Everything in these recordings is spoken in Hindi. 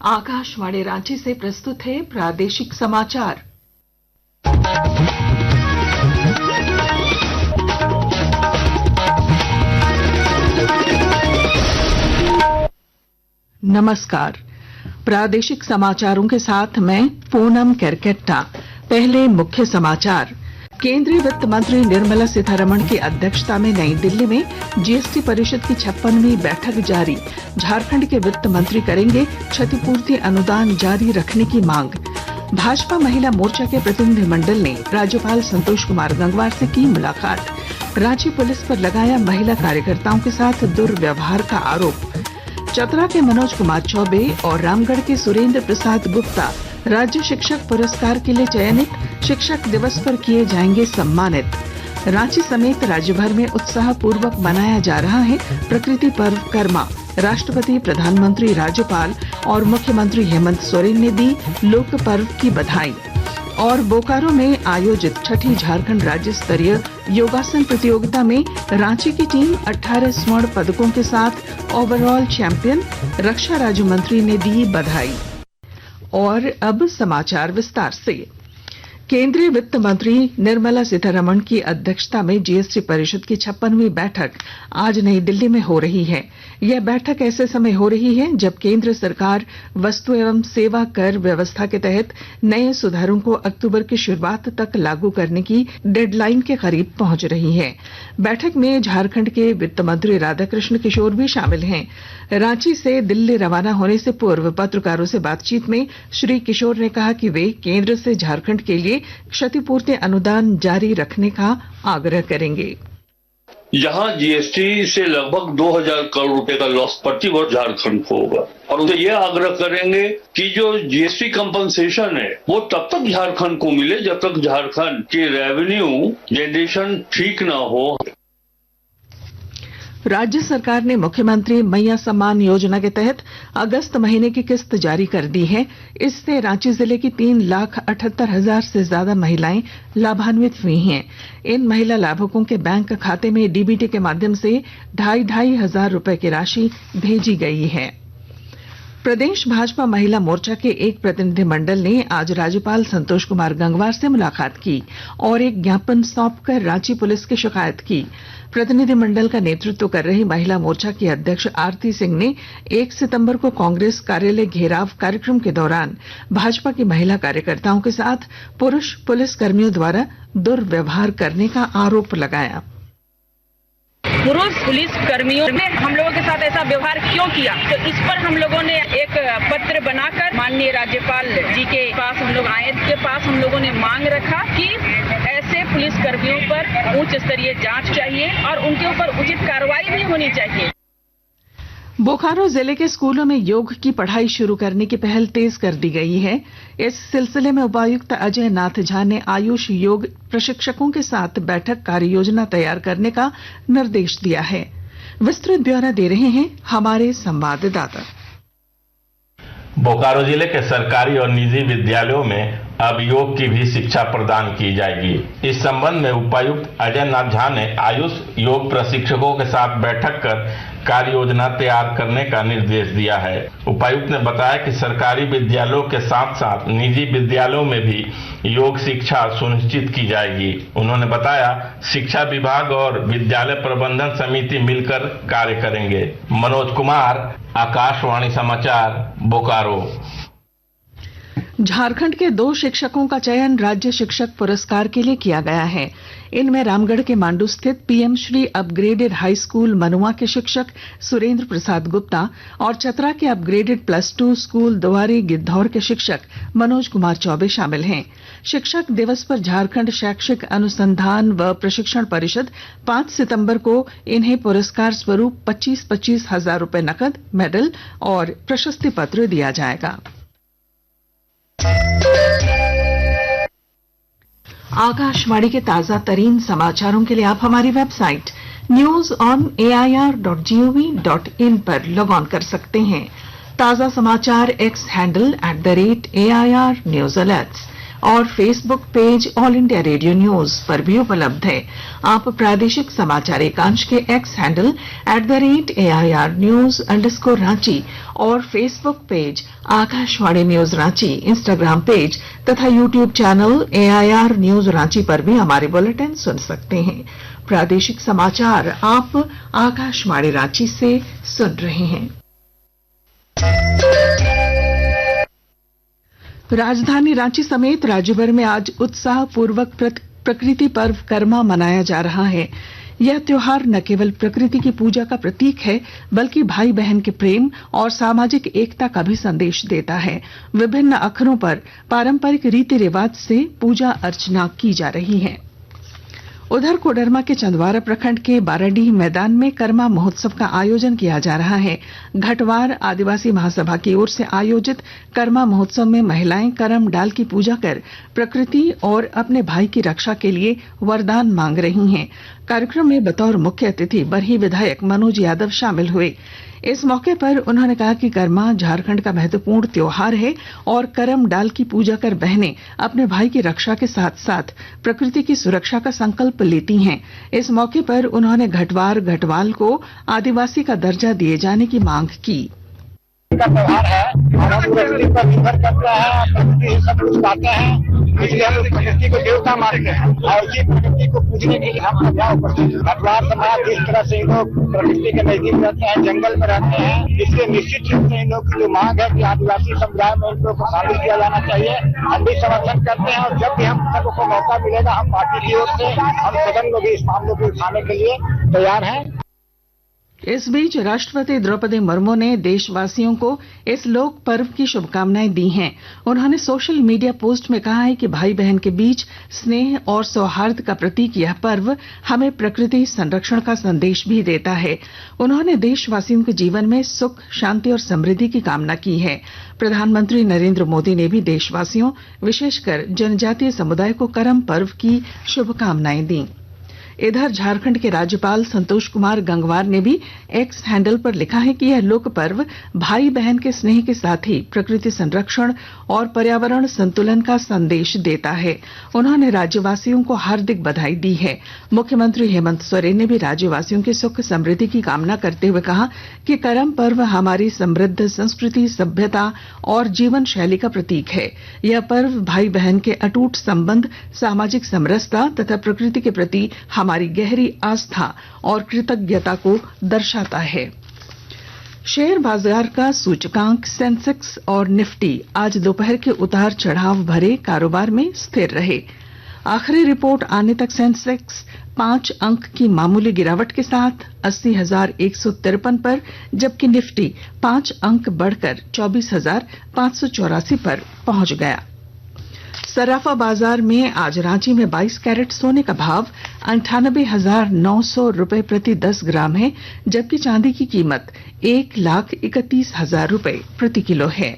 आकाशवाणी रांची से प्रस्तुत है प्रादेशिक समाचार। नमस्कार, प्रादेशिक समाचारों के साथ मैं पूनम केरकेट्टा। पहले मुख्य समाचार। केंद्रीय वित्त मंत्री निर्मला सीतारमण की अध्यक्षता में नई दिल्ली में जीएसटी परिषद की 56वीं बैठक जारी। झारखंड के वित्त मंत्री करेंगे क्षतिपूर्ति अनुदान जारी रखने की मांग। भाजपा महिला मोर्चा के प्रतिनिधिमंडल ने राज्यपाल संतोष कुमार गंगवार से की मुलाकात। रांची पुलिस पर लगाया महिला कार्यकर्ताओं के साथ दुर्व्यवहार का आरोप। चतरा के मनोज कुमार चौबे और रामगढ़ के सुरेंद्र प्रसाद गुप्ता राज्य शिक्षक पुरस्कार के लिए चयनित। शिक्षक दिवस पर किए जाएंगे सम्मानित। रांची समेत राज्य भर में उत्साह पूर्वक मनाया जा रहा है प्रकृति पर्व करमा। राष्ट्रपति, प्रधानमंत्री, राज्यपाल और मुख्यमंत्री हेमंत सोरेन ने दी लोक पर्व की बधाई। और बोकारो में आयोजित छठी झारखंड राज्य स्तरीय योगासन प्रतियोगिता में रांची की टीम 18 स्वर्ण पदकों के साथ ओवरऑल चैंपियन। रक्षा राज्य मंत्री ने दी बधाई। और अब समाचार विस्तार से। केंद्रीय वित्त मंत्री निर्मला सीतारमण की अध्यक्षता में जीएसटी परिषद की 56वीं बैठक आज नई दिल्ली में हो रही है। यह बैठक ऐसे समय हो रही है जब केंद्र सरकार वस्तु एवं सेवा कर व्यवस्था के तहत नए सुधारों को अक्टूबर की शुरुआत तक लागू करने की डेडलाइन के करीब पहुंच रही है। बैठक में झारखंड के वित्त मंत्री राधाकृष्ण किशोर भी शामिल हैं। रांची से दिल्ली रवाना होने से पूर्व पत्रकारों से बातचीत में श्री किशोर ने कहा कि वे केंद्र से झारखंड के लिए क्षतिपूर्ति अनुदान जारी रखने का आग्रह करेंगे। यहाँ जीएसटी से लगभग 2000 करोड़ रुपए का लॉस प्रति वर्ष झारखंड को होगा और उनसे यह आग्रह करेंगे कि जो जीएसटी कंपनसेशन है वो तब तक झारखंड को मिले जब तक झारखंड की रेवेन्यू जनरेशन ठीक ना हो। राज्य सरकार ने मुख्यमंत्री मैया सम्मान योजना के तहत अगस्त महीने की किस्त जारी कर दी है। इससे रांची जिले की 3,78,000 से ज्यादा महिलाएं लाभान्वित हुई हैं। इन महिला लाभुकों के बैंक खाते में डीबीटी के माध्यम से 2,500 हजार रुपए की राशि भेजी गई है। प्रदेश भाजपा महिला मोर्चा के एक प्रतिनिधिमंडल ने आज राज्यपाल संतोष कुमार गंगवार से मुलाकात की और एक ज्ञापन सौंपकर रांची पुलिस की शिकायत की। प्रतिनिधिमंडल का नेतृत्व कर रही महिला मोर्चा की अध्यक्ष आरती सिंह ने 1 सितंबर को कांग्रेस कार्यालय घेराव कार्यक्रम के दौरान भाजपा की महिला कार्यकर्ताओं के साथ पुरुष पुलिस कर्मियों द्वारा दुर्व्यवहार करने का आरोप लगाया। पुरुष पुलिस कर्मियों ने हम लोगों के साथ ऐसा व्यवहार क्यों किया, तो इस पर हम लोगों ने एक पत्र बनाकर माननीय राज्यपाल जी के पास हम लोग आए के पास हम लोगों ने मांग रखा कि ऐसे पुलिस कर्मियों पर उच्च स्तरीय जांच चाहिए और उनके ऊपर उचित कार्रवाई भी होनी चाहिए। बोकारो जिले के स्कूलों में योग की पढ़ाई शुरू करने की पहल तेज कर दी गई है। इस सिलसिले में उपायुक्त अजय नाथ झा ने आयुष योग प्रशिक्षकों के साथ बैठक कार्य योजना तैयार करने का निर्देश दिया है। विस्तृत ब्यौरा दे रहे हैं हमारे संवाददाता। बोकारो जिले के सरकारी और निजी विद्यालयों में अब योग की भी शिक्षा प्रदान की जाएगी। इस संबंध में उपायुक्त अजय नाथ झा ने आयुष योग प्रशिक्षकों के साथ बैठक कर कार्य योजना तैयार करने का निर्देश दिया है। उपायुक्त ने बताया कि सरकारी विद्यालयों के साथ साथ निजी विद्यालयों में भी योग शिक्षा सुनिश्चित की जाएगी। उन्होंने बताया शिक्षा विभाग और विद्यालय प्रबंधन समिति मिलकर कार्य करेंगे। मनोज कुमार, आकाशवाणी समाचार, बोकारो। झारखंड के 2 शिक्षकों का चयन राज्य शिक्षक पुरस्कार के लिए किया गया है। इनमें रामगढ़ के मांडू स्थित PM Shri upgraded high school मनुआ के शिक्षक सुरेंद्र प्रसाद गुप्ता और चतरा के अपग्रेडेड +2 स्कूल दोवारी गिद्धौर के शिक्षक मनोज कुमार चौबे शामिल हैं। शिक्षक दिवस पर झारखंड शैक्षिक अनुसंधान व प्रशिक्षण परिषद 5 सितंबर को इन्हें पुरस्कार स्वरूप 25-25 हजार रुपए नकद, मेडल और प्रशस्ति पत्र दिया जाएगा। आकाशवाणी के ताजा तरीन समाचारों के लिए आप हमारी वेबसाइट news.on.air.gov.in पर लॉग ऑन कर सकते हैं। ताजा समाचार X handle @AIR News Alerts, और Facebook page All India Radio news पर भी उपलब्ध है। आप प्रादेशिक समाचार एकांश के X handle @AIR News_ Ranchi और Facebook page Akashvani news Ranchi, Instagram page तथा YouTube channel AIR News Ranchi पर भी हमारे बुलेटिन सुन सकते हैं। प्रादेशिक समाचार आप आकाशवाणी रांची से सुन रहे हैं। राजधानी रांची समेत राज्यभर में आज उत्साहपूर्वक प्रकृति पर्व करमा मनाया जा रहा है। यह त्योहार न केवल प्रकृति की पूजा का प्रतीक है, बल्कि भाई बहन के प्रेम और सामाजिक एकता का भी संदेश देता है। विभिन्न अखरों पर पारंपरिक रीति रिवाज से पूजा अर्चना की जा रही है। उधर कोडरमा के चंदवारा प्रखंड के बाराडीह मैदान में करमा महोत्सव का आयोजन किया जा रहा है। घटवार आदिवासी महासभा की ओर से आयोजित करमा महोत्सव में महिलाएं करम डाल की पूजा कर प्रकृति और अपने भाई की रक्षा के लिए वरदान मांग रही हैं। कार्यक्रम में बतौर मुख्य अतिथि बरही विधायक मनोज यादव शामिल हुए। इस मौके पर उन्होंने कहा कि करमा झारखंड का महत्वपूर्ण त्योहार है और करम डाल की पूजा कर बहनें अपने भाई की रक्षा के साथ साथ प्रकृति की सुरक्षा का संकल्प लेती हैं। इस मौके पर उन्होंने घटवार घटवाल को आदिवासी का दर्जा दिए जाने की मांग की। का त्योहार है और हम प्रकृति पर निर्भर करते हैं, प्रकृति सब कुछ पाते हैं, इसलिए हम प्रकृति को देवता मानते हैं और इसी प्रकृति को पूजने के लिए हम सजाओ करते हैं। घटवार समाज जिस तरह से इन लोग प्रकृति के नजदीक रहते हैं, जंगल में रहते हैं, इसलिए निश्चित रूप से इन लोग की जो मांग है कि आदिवासी समुदाय में इन लोग को शामिल किया जाना चाहिए, हम भी समर्थन करते हैं। और जब भी हम सबको मौका मिलेगा, हम पार्टी की ओर से हम सदन में भी इस मामले को उठाने के लिए तैयार हैं। इस बीच राष्ट्रपति द्रौपदी मुर्मू ने देशवासियों को इस लोक पर्व की शुभकामनाएं दी हैं। उन्होंने सोशल मीडिया पोस्ट में कहा है कि भाई बहन के बीच स्नेह और सौहार्द का प्रतीक यह पर्व हमें प्रकृति संरक्षण का संदेश भी देता है। उन्होंने देशवासियों के जीवन में सुख, शांति और समृद्धि की कामना की है। प्रधानमंत्री नरेंद्र मोदी ने भी देशवासियों, विशेषकर जनजातीय समुदाय को करम पर्व की शुभकामनाएं दी। इधर झारखंड के राज्यपाल संतोष कुमार गंगवार ने भी एक्स हैंडल पर लिखा है कि यह लोक पर्व भाई बहन के स्नेह के साथ ही प्रकृति संरक्षण और पर्यावरण संतुलन का संदेश देता है। उन्होंने राज्यवासियों को हार्दिक बधाई दी है। मुख्यमंत्री हेमंत सोरेन ने भी राज्यवासियों की सुख समृद्धि की कामना करते हुए कहा कि करम पर्व हमारी समृद्ध संस्कृति, सभ्यता और जीवन शैली का प्रतीक है। यह पर्व भाई बहन के अटूट संबंध, सामाजिक समरसता तथा प्रकृति के प्रति हमारी गहरी आस्था और कृतज्ञता को दर्शाता है। शेयर बाजार का सूचकांक सेंसेक्स और निफ्टी आज दोपहर के उतार चढ़ाव भरे कारोबार में स्थिर रहे। आखिरी रिपोर्ट आने तक सेंसेक्स 5 अंक की मामूली गिरावट के साथ 80,153 पर, जबकि निफ्टी 5 अंक बढ़कर 24,584 पर पहुंच गया। सराफा बाजार में आज रांची में 22 कैरेट सोने का भाव 98,900 रुपए प्रति 10 ग्राम है, जबकि चांदी की कीमत 1,31,000 रुपए प्रति किलो है।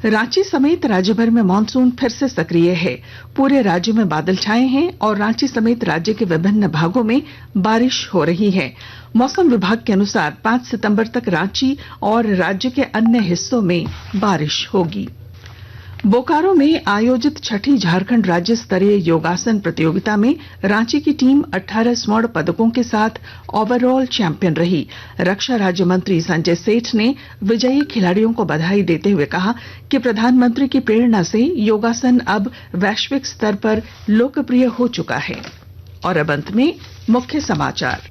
रांची समेत राज्यभर में मानसून फिर से सक्रिय है। पूरे राज्य में बादल छाए हैं और रांची समेत राज्य के विभिन्न भागों में बारिश हो रही है। मौसम विभाग के अनुसार 5 सितंबर तक रांची और राज्य के अन्य हिस्सों में बारिश होगी। बोकारो में आयोजित छठी झारखंड राज्य स्तरीय योगासन प्रतियोगिता में रांची की टीम 18 स्वर्ण पदकों के साथ ओवरऑल चैंपियन रही। रक्षा राज्य मंत्री संजय सेठ ने विजयी खिलाड़ियों को बधाई देते हुए कहा कि प्रधानमंत्री की प्रेरणा से योगासन अब वैश्विक स्तर पर लोकप्रिय हो चुका है। और अब अंत में मुख्य समाचार।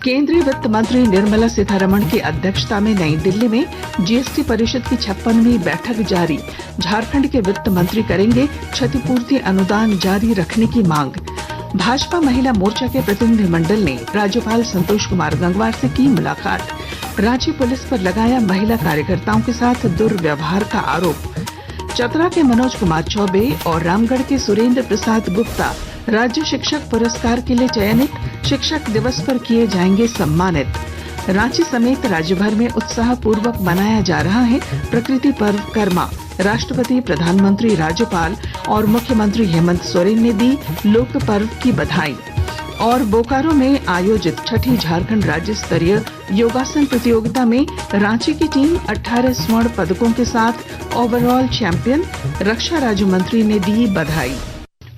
केंद्रीय वित्त मंत्री निर्मला सीतारमण की अध्यक्षता में नई दिल्ली में जीएसटी परिषद की 56वीं बैठक जारी। झारखंड के वित्त मंत्री करेंगे क्षतिपूर्ति अनुदान जारी रखने की मांग। भाजपा महिला मोर्चा के प्रतिनिधिमंडल ने राज्यपाल संतोष कुमार गंगवार से की मुलाकात। रांची पुलिस पर लगाया महिला कार्यकर्ताओं के साथ दुर्व्यवहार का आरोप। चतरा के मनोज कुमार चौबे और रामगढ़ के सुरेंद्र प्रसाद गुप्ता राज्य शिक्षक पुरस्कार के लिए चयनित। शिक्षक दिवस पर किए जाएंगे सम्मानित। रांची समेत राज्यभर में उत्साहपूर्वक मनाया जा रहा है प्रकृति पर्व करमा। राष्ट्रपति, प्रधानमंत्री, राज्यपाल और मुख्यमंत्री हेमंत सोरेन ने दी लोक पर्व की बधाई। और बोकारो में आयोजित छठी झारखंड राज्य स्तरीय योगासन प्रतियोगिता में रांची की टीम 18 स्वर्ण पदकों के साथ ओवरऑल चैंपियन। रक्षा राज्य मंत्री ने दी बधाई।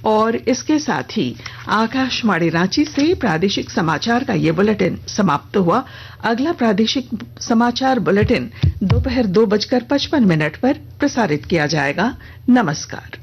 और इसके साथ ही आकाशवाणी रांची से प्रादेशिक समाचार का ये बुलेटिन समाप्त हुआ। अगला प्रादेशिक समाचार बुलेटिन दोपहर 2:55 पर प्रसारित किया जाएगा। नमस्कार।